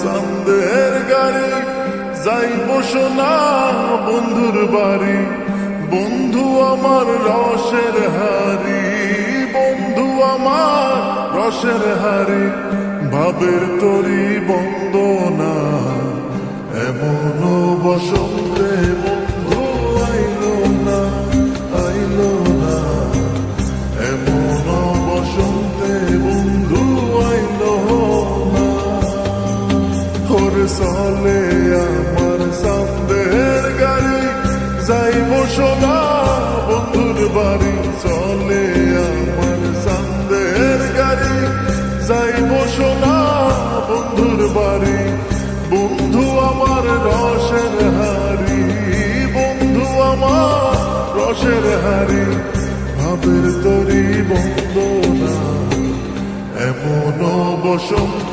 সান্দের গাড়ি যাইব সোনা বন্ধুর বাড়ি। বন্ধু আমার রসের হারি, বন্ধু আমার রসের হারি, ভাবের তরি বন্দনা এমন বসন্তে বন্ধু আইলো না, আইলো না, এমন বসন্তে বন্ধু আইলো না। ওরে চলে আমার সান্দের গাড়ি যাইব সোনা বন্ধুর বাড়ি। চলে আমার সান্দের গাড়ি যাইব সোনা বন্ধুর বাড়ি। বন্ধু আমার রসের হারি, বন্ধু আমার রসের হারি, ভাবের তরি বন্দনা এমন বসন্তে